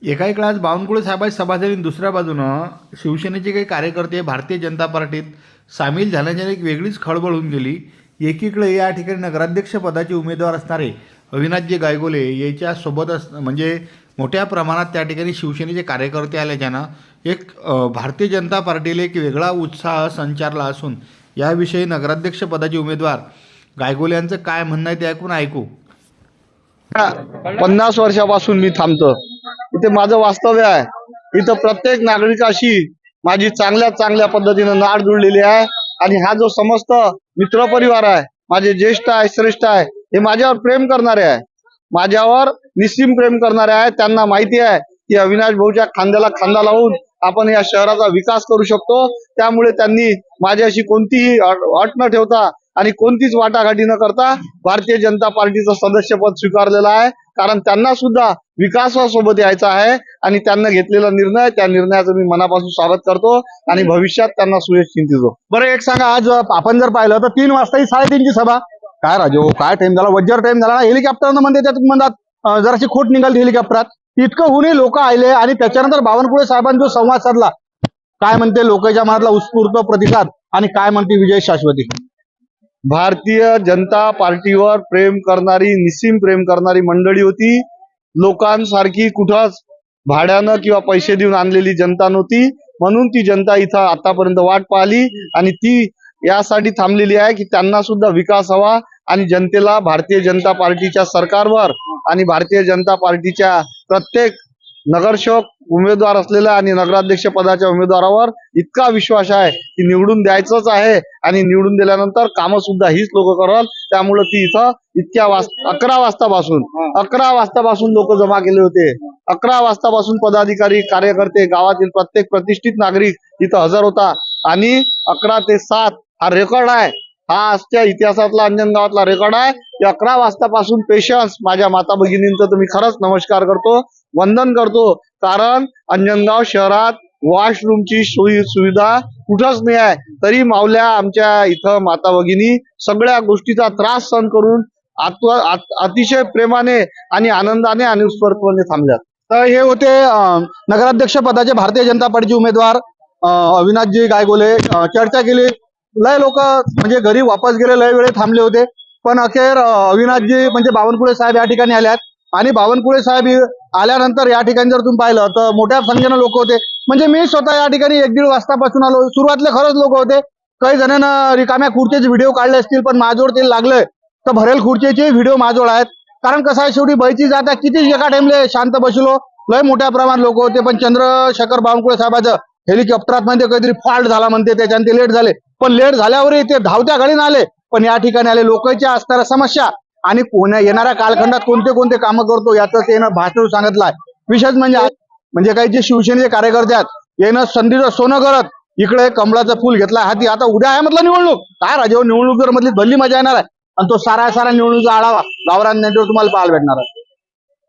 एकाकडे आज बावनकुळे साहेबांची सभा झाली आणि दुसऱ्या बाजूनं शिवसेनेचे काही कार्यकर्ते भारतीय जनता पार्टीत सामील झाल्याने एक वेगळीच खळबळ होऊन गेली. एकीकडे या ठिकाणी नगराध्यक्षपदाचे उमेदवार असणारे अविनाशजी गायगोले याच्या सोबतच म्हणजे मोठ्या प्रमाणात त्या ठिकाणी शिवसेनेचे कार्यकर्ते आल्याच्यानं एक भारतीय जनता पार्टीला एक वेगळा उत्साह संचारला असून याविषयी नगराध्यक्षपदाचे उमेदवार गायगोले यांचं काय म्हणणं आहे ते ऐकू. 50 वर्षापासून मी थांबतो इथे. माझं वास्तव्य आहे इथं. प्रत्येक नागरिकाशी माझी चांगल्या पद्धतीनं नाळ जुळलेली आहे. आणि हा जो समस्त मित्रपरिवार आहे, माझे ज्येष्ठ आहे, श्रेष्ठ आहे, हे माझ्यावर प्रेम करणारे आहे, माझ्यावर निस्सीम प्रेम करणारे आहे. त्यांना माहिती आहे की अविनाश भाऊच्या खांद्याला खांदा लावून आपण या शहराचा विकास करू शकतो. त्यामुळे त्यांनी माझ्याशी कोणतीही अट न ठेवता आणि कोणतीच वाटाघाटी न करता भारतीय जनता पार्टीचं सदस्यपद स्वीकारलेलं आहे. कारण त्यांना सुद्धा विकासासोबत यायचं आहे आणि त्यांना घेतलेला निर्णय, त्या निर्णयाचं मी मनापासून स्वागत करतो आणि भविष्यात त्यांना सुयश चिंतितो. बरं, एक सांगा, आज आपण जर पाहिलं तर 3 वाजता ही 3:30ची सभा. काय राजो, काय टाइम झाला, वज्जर टाइम झाला. हेलिकॉप्टरनं म्हणते त्यातून म्हणतात जराशी खोट निघाली हेलिकॉप्टरात. इतकं होऊनही लोक आले आणि त्याच्यानंतर बावनकुळे साहेबांनी जो संवाद साधला, काय म्हणते लोकांच्या मनातला उत्स्फूर्त प्रतिसाद आणि काय म्हणते विजय शाश्वती? भारतीय जनता पार्टीवर प्रेम करणारी, निस्सीम प्रेम करणारी मंडळी होती. लोकांसारखी कुठंच भाड्यानं किंवा पैसे देऊन आणलेली जनता नव्हती. म्हणून ती जनता इथं आतापर्यंत वाट पाहिली आणि ती यासाठी थांबलेली आहे की त्यांना सुद्धा विकास हवा आणि जनतेला भारतीय जनता पार्टीच्या सरकारवर आणि भारतीय जनता पार्टीच्या प्रत्येक नगरसेवक उमेदवार असलेल्या आणि नगराध्यक्ष पदाच्या उमेदवारावर इतका विश्वास आहे की निवडून द्यायचंच आहे आणि निवडून दिल्यानंतर कामं सुद्धा हीच लोक करल. त्यामुळे ती इथं 11 वाजतापासून लोक जमा केले होते. 11 वाजतापासून पदाधिकारी, कार्यकर्ते, गावातील प्रत्येक प्रतिष्ठित नागरिक इथं हजर होता आणि 11 ते 7 हा रेकॉर्ड आहे. हा आजच्या इतिहासातला अंजनगावातला रेकॉर्ड आहे. 11 वाजतापासून पेशन्स माझ्या माता भगिनींचं तर मी खरंच नमस्कार करतो, वंदन करतो. कारण अंजनगाव शहरात वॉशरूमची सुविधा कुठंच नाही आहे, तरी मावल्या आमच्या इथं माता भगिनी सगळ्या गोष्टीचा त्रास सहन करून अतिशय प्रेमाने आणि आनंदाने आणि उत्स्फूर्तपणे थांबल्यात. तर हे होते नगराध्यक्ष पदाचे भारतीय जनता पार्टीचे उमेदवार अविनाशजी गायगोले. चर्चा केली, लय लोक म्हणजे घरी वापस गेले, लय वेळे थांबले होते, पण अखेर अविनाशजी म्हणजे बावनकुळे साहेब या ठिकाणी आल्यात. आणि बावनकुळे साहेब आल्यानंतर या ठिकाणी जर तुम्ही पाहिलं तर मोठ्या संख्येनं लोक होते. म्हणजे मी स्वतः या ठिकाणी 1-1.5 वाजतापासून आलो. सुरुवातीला खरंच लोक होते. काही जणांना रिकाम्या खुर्चीचे व्हिडिओ काढले असतील, पण माझ्यावर ते लागले तर भरेल खुर्चीचे व्हिडिओ माझ्यावर आहेत. कारण कसं आहे, शेवटी बैची जाता किती एका टाइमले शांत बसलो. लय मोठ्या प्रमाणात लोक होते. पण चंद्रशेखर बावनकुळे साहेबाचं हेलिकॉप्टरात मध्ये काहीतरी फॉल्ट झाला म्हणते, त्याच्याने ते लेट झाले. पण लेट झाल्यावरही ते धावत्या गाडीनं आले, पण या ठिकाणी आले. लोकांच्या असणाऱ्या समस्या आणि येणाऱ्या कालखंडात कोणते कोणते कामं करतो याचं त्यानं भाषण सांगितलं आहे. विशेष म्हणजे काही जे शिवसेनेचे कार्यकर्ते आहेत यानं संधीचं सोनं करत इकडे कमळाचं फुल घेतला हाती. आता उद्या आहे म्हटलं निवडणूक. काय राजे, निवडणूक जर मधली भल्ली मजा येणार आहे आणि तो सारा निवडणुकीचा आढावा गावरान नेटवर तुम्हाला पाहायला भेटणार आहे.